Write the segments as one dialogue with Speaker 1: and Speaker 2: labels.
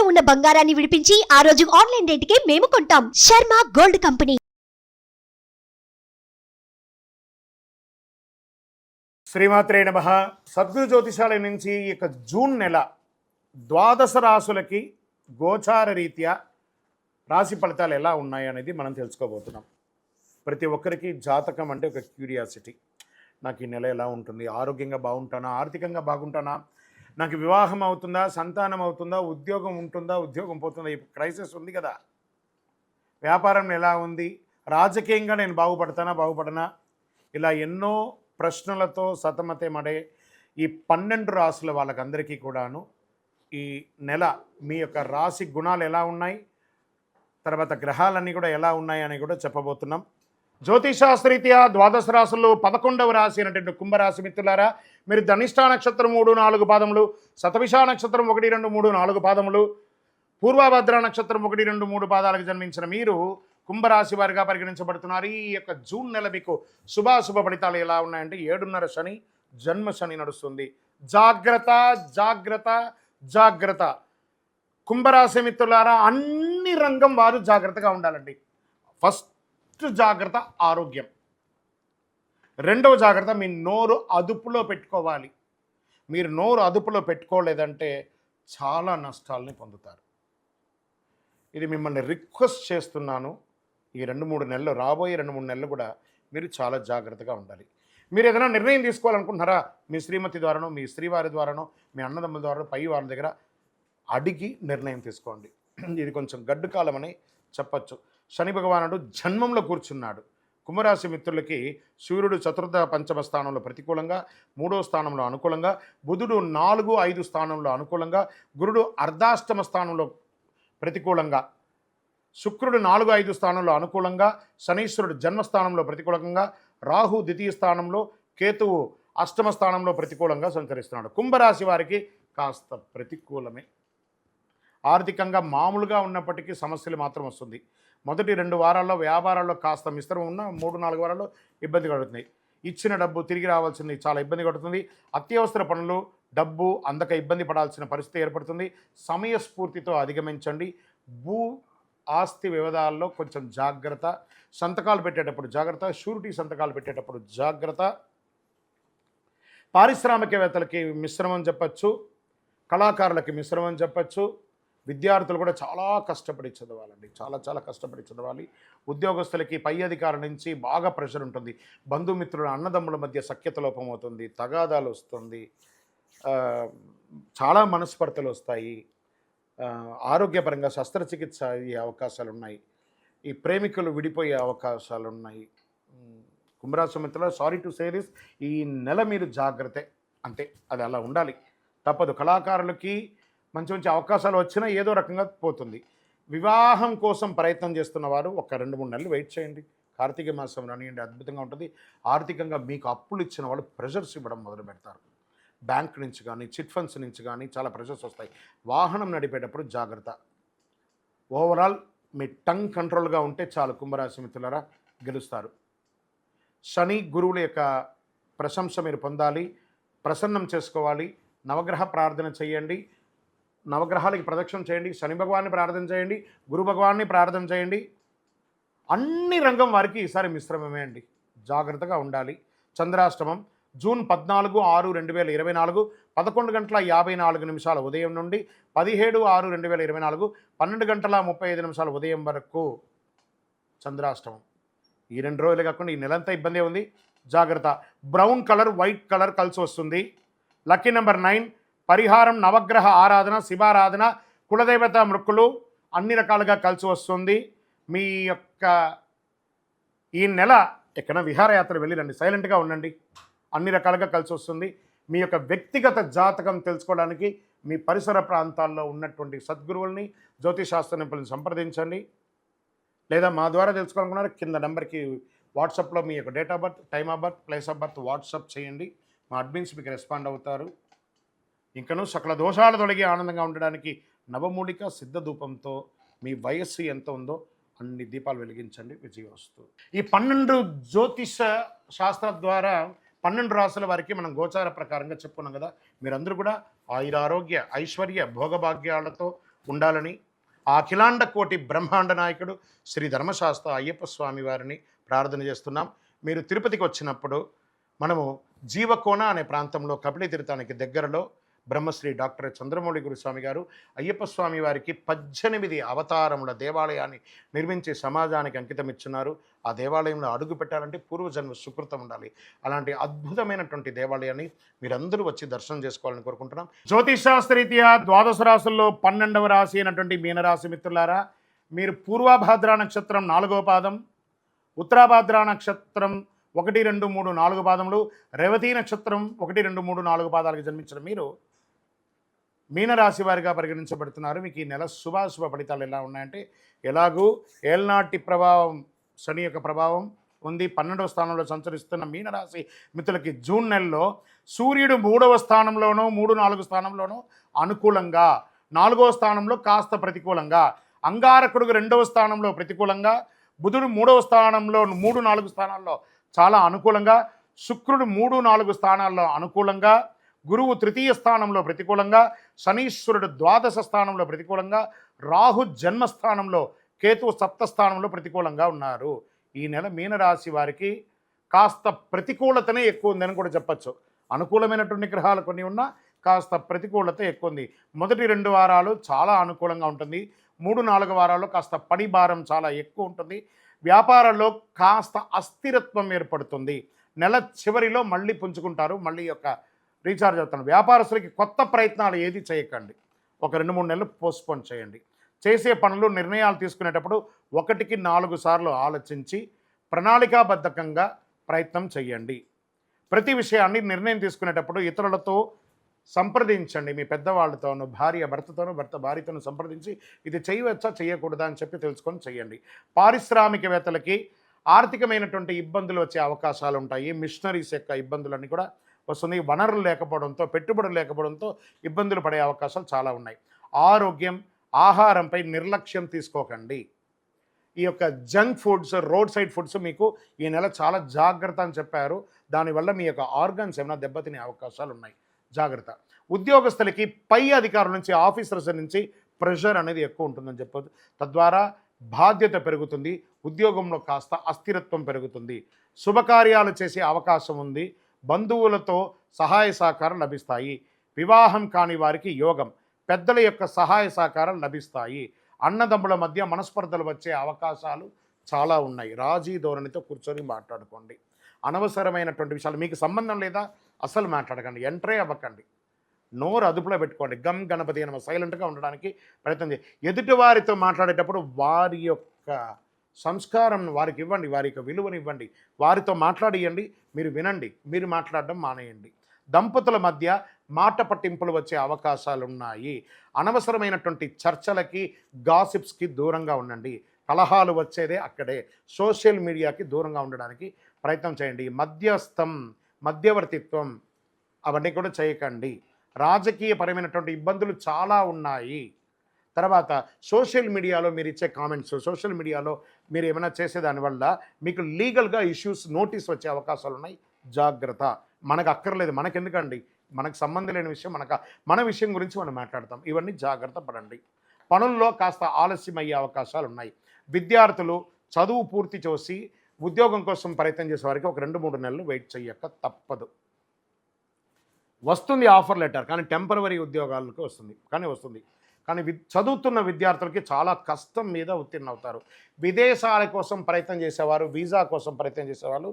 Speaker 1: ఉన్న బంగారాన్ని విడిపించి ఆ రోజు ఆన్లైన్ రేటుకే మేము కొంటాం. Sharma gold company.
Speaker 2: శ్రీమాత్రే నమః. సద్గురు జ్యోతిషాలయం నుంచి ఈ జూన్ నెల ద్వాదశ రాశులకి గోచార రీత్యా రాశి ఫలితాలు ఎలా ఉన్నాయి అనేది మనం తెలుసుకోబోతున్నాం. ప్రతి ఒక్కరికి జాతకం అంటే ఒక క్యూరియాసిటీ. నాకు ఈ నెల ఎలా ఉంటుంది, ఆరోగ్యంగా బాగుంటానా, ఆర్థికంగా బాగుంటానా, నాకు వివాహం అవుతుందా, సంతానం అవుతుందా, ఉద్యోగం ఉంటుందా, ఉద్యోగం పోతుందా, ఈ క్రైసిస్ ఉంది కదా, వ్యాపారం ఎలా ఉంది, రాజకీయంగా నేను బాగుపడనా, ఇలా ఎన్నో ప్రశ్నలతో సతమతమడే ఈ 12 రాశుల వాళ్ళకందరికీ కూడాను ఈ నెల మీ యొక్క రాశి గుణాలు ఎలా ఉన్నాయి, తర్వాత గ్రహాలన్నీ కూడా ఎలా ఉన్నాయి అని కూడా చెప్పబోతున్నాం. జ్యోతిషాస్త్రరీత్యా ద్వాదశ రాశుల్లో 11వ రాశి అయినటువంటి కుంభరాశి మిత్రులారా, మీరు ధనిష్టా నక్షత్రం 3-4 పాదములు, శతభిష నక్షత్రం 1-2-3-4 పాదములు, పూర్వభద్ర నక్షత్రం 1-2-3 పాదాలకు జన్మించిన మీరు కుంభరాశి వారిగా పరిగణించబడుతున్నారు. ఈ యొక్క జూన్ నెల మీకు శుభాశుభ ఫలితాలు ఎలా ఉన్నాయంటే 7.5 శని, జన్మ శని నడుస్తుంది. జాగ్రత్త జాగ్రత్త జాగ్రత్త. కుంభరాశి మిత్రులారా, అన్ని రంగం వారు జాగ్రత్తగా ఉండాలండి. ఫస్ట్ జాగ్రత్త ఆరోగ్యం, రెండవ జాగ్రత్త మీ నోరు అదుపులో పెట్టుకోవాలి. మీరు నోరు అదుపులో పెట్టుకోలేదంటే చాలా నష్టాలని పొందుతారు. ఇది మిమ్మల్ని రిక్వెస్ట్ చేస్తున్నాను. ఈ 2-3 నెలలు, రాబోయే 2-3 నెలలు కూడా మీరు చాలా జాగ్రత్తగా ఉండాలి. మీరు ఏదైనా నిర్ణయం తీసుకోవాలనుకుంటున్నారా, మీ శ్రీమతి ద్వారానో, మీ శ్రీవారి ద్వారానో, మీ అన్నదమ్ముల ద్వారానో, పై వాళ్ళ దగ్గర అడిగి నిర్ణయం తీసుకోండి. ఇది కొంచెం గడ్డు కాలం అని చెప్పచ్చు. శని భగవానుడు జన్మంలో కూర్చున్నాడు. కుంభరాశి మిత్రులకి సూర్యుడు చతుర్థ పంచమ స్థానంలో ప్రతికూలంగా, 3వ స్థానంలో అనుకూలంగా, బుధుడు 4-5 స్థానంలో అనుకూలంగా, గురుడు అర్ధాష్టమ స్థానంలో ప్రతికూలంగా, శుక్రుడు 4-5 స్థానంలో అనుకూలంగా, శనీశ్వరుడు జన్మస్థానంలో ప్రతికూలంగా, రాహు ద్వితీయ స్థానంలో, కేతువు అష్టమ స్థానంలో ప్రతికూలంగా సంచరిస్తున్నాడు. కుంభరాశి వారికి కాస్త ప్రతికూలమే. ఆర్థికంగా మామూలుగా ఉన్నప్పటికీ సమస్యలు మాత్రం వస్తుంది. మొదటి 2 వారాల్లో వ్యాపారాల్లో కాస్త మిశ్రమం ఉన్న 3-4 వారాల్లో ఇబ్బంది కలుగుతుంది. ఇచ్చిన డబ్బు తిరిగి రావాల్సింది చాలా ఇబ్బంది కలుగుతుంది. అత్యవసర పనులు, డబ్బు అందక ఇబ్బంది పడాల్సిన పరిస్థితి ఏర్పడుతుంది. సమయస్ఫూర్తితో అధిగమించండి. భూ ఆస్తి వివాదాల్లో కొంచెం జాగ్రత్త. సంతకాలు పెట్టేటప్పుడు జాగ్రత్త. షూరిటీ సంతకాలు పెట్టేటప్పుడు జాగ్రత్త. పారిశ్రామికవేత్తలకి మిశ్రమం చెప్పచ్చు, కళాకారులకి మిశ్రమం చెప్పచ్చు. విద్యార్థులు కూడా చాలా కష్టపడి చదవాలండి, చాలా కష్టపడి చదవాలి. ఉద్యోగస్తులకి పై అధికారుల నుంచి బాగా ప్రెషర్ ఉంటుంది. బంధుమిత్రుల అన్నదమ్ముల మధ్య సఖ్యత లోపం అవుతుంది, తగాదాలు వస్తుంది, చాలా మనస్పర్ధలు వస్తాయి. ఆరోగ్యపరంగా శస్త్రచికిత్స అయ్యే అవకాశాలు ఉన్నాయి. ఈ ప్రేమికులు విడిపోయే అవకాశాలు ఉన్నాయి. కుంభరాశి మిత్రులు, సారీ టు సే దిస్, ఈ నెల మీరు జాగ్రత్త, అంతే, అది అలా ఉండాలి, తప్పదు. కళాకారులకి మంచి అవకాశాలు వచ్చినా ఏదో రకంగా పోతుంది. వివాహం కోసం ప్రయత్నం చేస్తున్న వారు ఒక 2-3 నెలలు వెయిట్ చేయండి. కార్తీక మాసం రానియండి, అద్భుతంగా ఉంటుంది. ఆర్థికంగా మీకు అప్పులు ఇచ్చిన వాళ్ళు ప్రెషర్స్ ఇవ్వడం మొదలు పెడతారు. బ్యాంక్ నుంచి కానీ, చిట్ ఫండ్స్ నుంచి కానీ చాలా ప్రెషర్స్ వస్తాయి. వాహనం నడిపేటప్పుడు జాగ్రత్త. ఓవరాల్ మీ టంగ్ కంట్రోల్గా ఉంటే చాలు. కుంభరాశి మిత్రులారా, గెలుస్తారు. శని గురువుల యొక్క ప్రశంస మీరు పొందాలి, ప్రసన్నం చేసుకోవాలి. నవగ్రహ ప్రార్థన చేయండి, నవగ్రహాలకి ప్రదక్షిణ చేయండి, శని భగవాన్ని ప్రార్థన చేయండి, గురు భగవాన్ని ప్రార్థన చేయండి. అన్ని రంగం వారికి ఈసారి మిశ్రమమే అండి, జాగ్రత్తగా ఉండాలి. చంద్రాష్టమం జూన్ 14/6/2024 11:54 ఉదయం నుండి 17/6/2024 12:35 ఉదయం వరకు చంద్రాష్టమం. ఈ 2 రోజులు కాకుండా ఈ నెలంతా ఇబ్బంది ఉంది, జాగ్రత్త. బ్రౌన్ కలర్, వైట్ కలర్ కలిసి వస్తుంది. Lucky number 9. పరిహారం నవగ్రహ ఆరాధన, శివారాధన, కులదేవత మృక్కులు అన్ని రకాలుగా కలిసి వస్తుంది. మీ యొక్క ఈ నెల ఎక్కడ విహారయాత్ర వెళ్ళిరండి, సైలెంట్గా ఉండండి, అన్ని రకాలుగా కలిసి వస్తుంది. మీ యొక్క వ్యక్తిగత జాతకం తెలుసుకోవడానికి మీ పరిసర ప్రాంతాల్లో ఉన్నటువంటి సద్గురువుల్ని, జ్యోతిశాస్త్ర నిపుణులను సంప్రదించండి. లేదా మా ద్వారా తెలుసుకోవాలనుకున్నారు, కింద నెంబర్కి వాట్సాప్లో మీ యొక్క date of birth, time of birth, place of birth WhatsApp చేయండి. మా అడ్మిన్స్ మీకు రెస్పాండ్ అవుతారు. ఇంకనూ సకల దోషాలు తొలగి ఆనందంగా ఉండడానికి నవమూలిక సిద్ధ ధూపంతో మీ వయస్సు ఎంత ఉందో అన్ని దీపాలు వెలిగించండి. విజయవస్తు. ఈ 12 జ్యోతిష శాస్త్ర ద్వారా 12 రాశుల వారికి మనం గోచార ప్రకారంగా చెప్పుకున్నాం కదా. మీరందరూ కూడా ఆయురారోగ్య, ఐశ్వర్య, భోగభాగ్యాలతో ఉండాలని ఆ అఖిలాండ కోటి బ్రహ్మాండ నాయకుడు శ్రీ ధర్మశాస్త్ర అయ్యప్ప స్వామి వారిని ప్రార్థన చేస్తున్నాం. మీరు తిరుపతికి వచ్చినప్పుడు మనము జీవకోన అనే ప్రాంతంలో కపిల తీర్థానికి దగ్గరలో బ్రహ్మశ్రీ డాక్టర్ చంద్రమౌళి గురుస్వామి గారు అయ్యప్ప స్వామి వారికి 18 అవతారముల దేవాలయాన్ని నిర్మించి సమాజానికి అంకితం ఇచ్చున్నారు. ఆ దేవాలయంలో అడుగు పెట్టాలంటే పూర్వజన్మ సుకృతం ఉండాలి. అలాంటి అద్భుతమైనటువంటి దేవాలయాన్ని మీరందరూ వచ్చి దర్శనం చేసుకోవాలని కోరుకుంటున్నాం. జ్యోతిషాస్త్రరీత్యా ద్వాదశ రాశుల్లో 12వ రాశి అయినటువంటి మీనరాశి మిత్రులారా, మీరు పూర్వభాద్ర నక్షత్రం 4వ పాదం, ఉత్తరాభాద్ర నక్షత్రం 1, 2, 3, 4 పాదములు, రేవతి నక్షత్రం 1, 2, 3, 4 పాదాలకు జన్మించిన మీరు మీనరాశి వారిగా పరిగణించబడుతున్నారు. మీకు ఈ నెల శుభాశుభ ఫలితాలు ఎలా ఉన్నాయంటే, ఎలాగూ ఏల్నాటి ప్రభావం, శని యొక్క ప్రభావం ఉంది. 12వ స్థానంలో సంచరిస్తున్న మీనరాశి మిత్రులకి జూన్ నెలలో సూర్యుడు 3వ స్థానంలోనూ 3, 4 స్థానంలోనూ అనుకూలంగా, 4వ స్థానంలో కాస్త ప్రతికూలంగా, అంగారకుడు 2వ స్థానంలో ప్రతికూలంగా, బుధుడు 3వ స్థానంలో 3, 4 స్థానాల్లో చాలా అనుకూలంగా, శుక్రుడు 3, 4 స్థానాల్లో అనుకూలంగా, గురువు 3వ స్థానంలో ప్రతికూలంగా, శనీశ్వరుడు 12వ స్థానంలో ప్రతికూలంగా, రాహు జన్మస్థానంలో, కేతువు 7వ స్థానంలో ప్రతికూలంగా ఉన్నారు. ఈ నెల మీనరాశి వారికి కాస్త ప్రతికూలతనే ఎక్కువ ఉందని కూడా చెప్పచ్చు. అనుకూలమైనటువంటి గ్రహాలు కొన్ని ఉన్నా కాస్త ప్రతికూలత ఎక్కువ ఉంది. మొదటి 2 వారాలు చాలా అనుకూలంగా ఉంటుంది. 3, 4 వారాల్లో కాస్త పని భారం చాలా ఎక్కువ ఉంటుంది. వ్యాపారంలో కాస్త అస్థిరత్వం ఏర్పడుతుంది. నెల చివరిలో మళ్ళీ పుంజుకుంటారు, మళ్ళీ రీఛార్జ్ అవుతాను. వ్యాపారస్తులకి కొత్త ప్రయత్నాలు ఏది చేయకండి. ఒక 2-3 నెలలు పోస్ట్పోన్ చేయండి. చేసే పనులు, నిర్ణయాలు తీసుకునేటప్పుడు 1కి 4 సార్లు ఆలోచించి ప్రణాళికాబద్ధకంగా ప్రయత్నం చేయండి. ప్రతి విషయాన్ని నిర్ణయం తీసుకునేటప్పుడు ఇతరులతో సంప్రదించండి. మీ పెద్దవాళ్ళతోనూ, భార్య భర్తతోనూ, భర్త భార్యతోనూ సంప్రదించి ఇది చేయవచ్చా చేయకూడదా అని చెప్పి తెలుసుకొని చేయండి. పారిశ్రామికవేత్తలకి ఆర్థికమైనటువంటి ఇబ్బందులు వచ్చే అవకాశాలు ఉంటాయి. మిషనరీస్ యొక్క ఇబ్బందులన్నీ కూడా వస్తుంది. వనరులు లేకపోవడంతో, పెట్టుబడులు లేకపోవడంతో ఇబ్బందులు పడే అవకాశాలు చాలా ఉన్నాయి. ఆరోగ్యం, ఆహారంపై నిర్లక్ష్యం తీసుకోకండి. ఈ యొక్క junk foods, road side foods మీకు ఈ నెల చాలా జాగ్రత్త అని చెప్పారు. దానివల్ల మీ యొక్క ఆర్గన్స్ ఏమైనా దెబ్బతినే అవకాశాలు ఉన్నాయి. జాగ్రత్త. ఉద్యోగస్తులకి పై అధికారుల నుంచి, ఆఫీసర్స్ నుంచి ప్రెషర్ అనేది ఎక్కువ ఉంటుందని చెప్పొచ్చు. తద్వారా బాధ్యత పెరుగుతుంది. ఉద్యోగంలో కాస్త అస్థిరత్వం పెరుగుతుంది. శుభకార్యాలు చేసే అవకాశం ఉంది. బంధువులతో సహాయ సహకారం లభిస్తాయి. వివాహం కాని వారికి యోగం. పెద్దల యొక్క సహాయ సహకారం లభిస్తాయి. అన్నదమ్ముల మధ్య మనస్పర్ధలు వచ్చే అవకాశాలు చాలా ఉన్నాయి. రాజీ ధోరణితో కూర్చొని మాట్లాడుకోండి. అనవసరమైనటువంటి విషయాలు, మీకు సంబంధం లేదా అసలు మాట్లాడకండి, ఎంట్రే అవ్వకండి. నోరు అదుపులో పెట్టుకోండి. గమ్ గణపతి అని సైలెంట్గా ఉండడానికి ప్రయత్నం చేయండి. ఎదుటి వారితో మాట్లాడేటప్పుడు వారి యొక్క సంస్కారం వారికి ఇవ్వండి, వారి యొక్క విలువని ఇవ్వండి. వారితో మాట్లాడియండి, మీరు వినండి, మీరు మాట్లాడడం మానేయండి. దంపతుల మధ్య మాట పట్టింపులు వచ్చే అవకాశాలు ఉన్నాయి. అనవసరమైనటువంటి చర్చలకి, గాసిప్స్కి దూరంగా ఉండండి. కలహాలు వచ్చేదే అక్కడే. సోషల్ మీడియాకి దూరంగా ఉండడానికి ప్రయత్నం చేయండి. మధ్యవర్తిత్వం అవన్నీ కూడా చేయకండి. రాజకీయపరమైనటువంటి ఇబ్బందులు చాలా ఉన్నాయి. తర్వాత సోషల్ మీడియాలో మీరు ఇచ్చే కామెంట్స్, సోషల్ మీడియాలో మీరు ఏమైనా చేసేదానివల్ల మీకు లీగల్గా ఇష్యూస్, నోటీస్ వచ్చే అవకాశాలు ఉన్నాయి. జాగ్రత్త. మనకు అక్కర్లేదు, మనకెందుకండి, మనకు సంబంధం లేని విషయం, మన విషయం గురించి మనం మాట్లాడతాం. ఇవన్నీ జాగ్రత్త పడండి. పనుల్లో కాస్త ఆలస్యం అయ్యే అవకాశాలు ఉన్నాయి. విద్యార్థులు చదువు పూర్తి చేసి ఉద్యోగం కోసం ప్రయత్నం చేసే వారికి ఒక 2-3 నెలలు వెయిట్ చేయక తప్పదు. వస్తుంది ఆఫర్ లెటర్, కానీ టెంపరవరీ ఉద్యోగాలకు వస్తుంది. కానీ చదువుతున్న విద్యార్థులకి చాలా కష్టం మీద ఉత్తీర్ణ అవుతారు. విదేశాల కోసం ప్రయత్నం చేసేవారు, వీసా కోసం ప్రయత్నం చేసేవాళ్ళు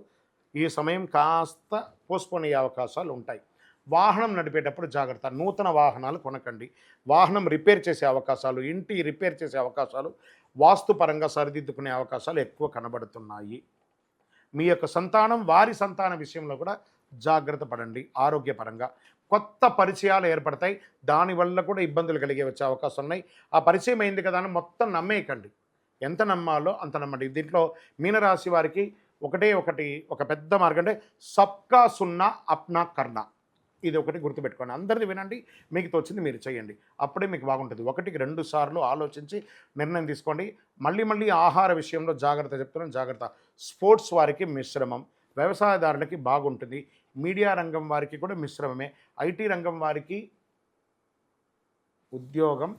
Speaker 2: ఈ సమయం కాస్త పోస్ట్పోన్ అయ్యే అవకాశాలు ఉంటాయి. వాహనం నడిపేటప్పుడు జాగ్రత్త. నూతన వాహనాలు కొనకండి. వాహనం రిపేర్ చేసే అవకాశాలు, ఇంటి రిపేర్ చేసే అవకాశాలు, వాస్తుపరంగా సరిదిద్దుకునే అవకాశాలు ఎక్కువ కనబడుతున్నాయి. మీ యొక్క సంతానం, వారి సంతాన విషయంలో కూడా జాగ్రత్త పడండి. ఆరోగ్యపరంగా కొత్త పరిచయాలు ఏర్పడతాయి. దానివల్ల కూడా ఇబ్బందులు కలిగే వచ్చే అవకాశాలు ఉన్నాయి. ఆ పరిచయం అయింది కదా అని మొత్తం నమ్మేయకండి. ఎంత నమ్మాలో అంత నమ్మండి. దీంట్లో మీనరాశి వారికి ఒక పెద్ద మార్గం అంటే సబ్కా సున్నా అప్నా కర్నా. ఇది ఒకటి గుర్తుపెట్టుకోండి. అందరిది వినండి, మీకు తోచింది మీరు చేయండి. అప్పుడే మీకు బాగుంటుంది. 1కి 2 సార్లు ఆలోచించి నిర్ణయం తీసుకోండి. మళ్ళీ ఆహార విషయంలో జాగ్రత్త చెప్తున్నాను, జాగ్రత్త. స్పోర్ట్స్ వారికి మిశ్రమం, వ్యవసాయదారులకి బాగుంటుంది. మీడియా రంగం వారికి కూడా మిశ్రమమే. ఐటీ రంగం వారికి ఉద్యోగం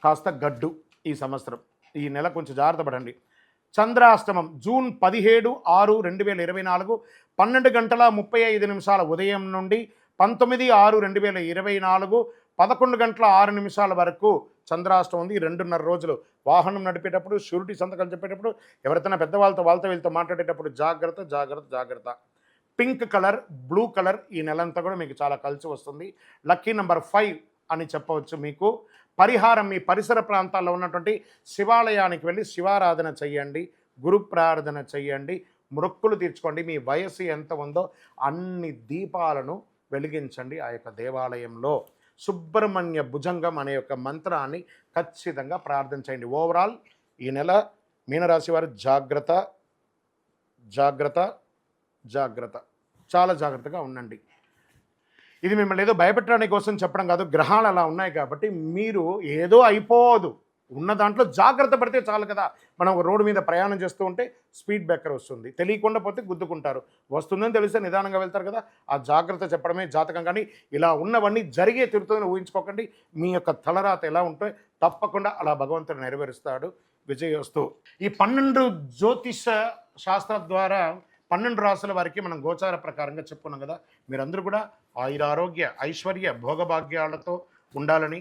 Speaker 2: కాస్త గడ్డు ఈ సంవత్సరం, ఈ నెల కొంచెం జాగ్రత్త పడండి. చంద్రాష్టమం జూన్ 17/6/2024 12:35 ఉదయం నుండి 19/6/2024 11:06 వరకు చంద్రాష్టమం ఉంది. 2.5 రోజులు వాహనం నడిపేటప్పుడు, షూరిటీ సంతకాలు చెప్పేటప్పుడు, ఎవరితోనా పెద్దవాళ్ళతో వీళ్ళతో మాట్లాడేటప్పుడు జాగ్రత్త జాగ్రత్త జాగ్రత్త. పింక్ కలర్, బ్లూ కలర్ ఈ నెలంతా కూడా మీకు చాలా కలిసి వస్తుంది. లక్కీ నెంబర్ 5 అని చెప్పవచ్చు. మీకు పరిహారం, మీ పరిసర ప్రాంతాల్లో ఉన్నటువంటి శివాలయానికి వెళ్ళి శివారాధన చెయ్యండి, గురు ప్రార్థన చెయ్యండి, మొక్కులు తీర్చుకోండి. మీ వయస్సు ఎంత ఉందో అన్ని దీపాలను వెలిగించండి ఆ యొక్క దేవాలయంలో. సుబ్రహ్మణ్య భుజంగం అనే యొక్క మంత్రాన్ని ఖచ్చితంగా ప్రార్థన చేయండి. ఓవరాల్ ఈ నెల మీనరాశి వారు జాగ్రత్త జాగ్రత్త జాగ్రత్త, చాలా జాగ్రత్తగా ఉండండి. ఇది మిమ్మల్ని ఏదో భయపెట్టడానికి కోసం చెప్పడం కాదు, గ్రహాలు అలా ఉన్నాయి కాబట్టి మీరు ఏదో అయిపోదు, ఉన్న దాంట్లో జాగ్రత్త పడితే చాలు కదా. మనం ఒక రోడ్డు మీద ప్రయాణం చేస్తూ ఉంటే స్పీడ్ బ్రేకర్ వస్తుంది, తెలియకుండా పోతే గుద్దుకుంటారు, వస్తుందని తెలిస్తే నిదానంగా వెళ్తారు కదా. ఆ జాగ్రత్త చెప్పడమే జాతకం. కానీ ఇలా ఉన్నవన్నీ జరిగే తీరుతుందని ఊహించుకోకండి. మీ యొక్క తలరాత ఎలా ఉంటే తప్పకుండా అలా భగవంతుడు నెరవేరుస్తాడు. విజయోస్తు. ఈ 12 జ్యోతిష శాస్త్రం ద్వారా 12 రాసుల వారికి మనం గోచార ప్రకారంగా చెప్పుకున్నాం కదా. మీరందరూ కూడా ఆయురారోగ్య ఐశ్వర్య భోగభాగ్యాలతో ఉండాలని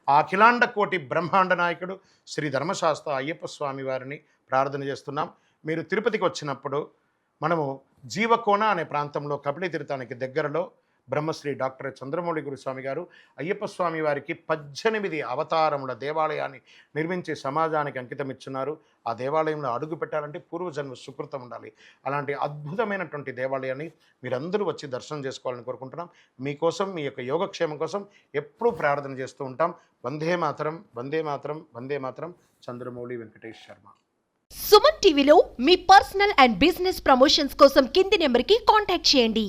Speaker 2: ఆ అఖిలాండ కోటి బ్రహ్మాండ నాయకుడు శ్రీ ధర్మశాస్త్ర అయ్యప్ప స్వామి వారిని ప్రార్థన చేస్తున్నాం. మీరు తిరుపతికి వచ్చినప్పుడు మనము జీవకోన అనే ప్రాంతంలో కపిలి తీర్థానికి దగ్గరలో బ్రహ్మశ్రీ డాక్టర్ చంద్రమౌళి గురుస్వామి గారు అయ్యప్ప స్వామి వారికి 18 అవతారముల దేవాలయాన్ని నిర్మించి సమాజానికి అంకితం ఇచ్చున్నారు. ఆ దేవాలయంలో అడుగు పెట్టాలంటే పూర్వజన్మ సుకృతం ఉండాలి. అలాంటి అద్భుతమైనటువంటి దేవాలయాన్ని మీరందరూ వచ్చి దర్శనం చేసుకోవాలని కోరుకుంటున్నాం. మీకోసం, మీ యొక్క యోగక్షేమం కోసం ఎప్పుడూ ప్రార్థన చేస్తూ ఉంటాం. వందే మాతరం, వందే మాతరం, వందే మాతరం. చంద్రమౌళి వెంకటేష్ శర్మ.
Speaker 1: సుమన్ టీవీలో మీ పర్సనల్ అండ్ బిజినెస్ ప్రమోషన్స్ కోసం కింది నెంబర్కి కాంటాక్ట్ చేయండి.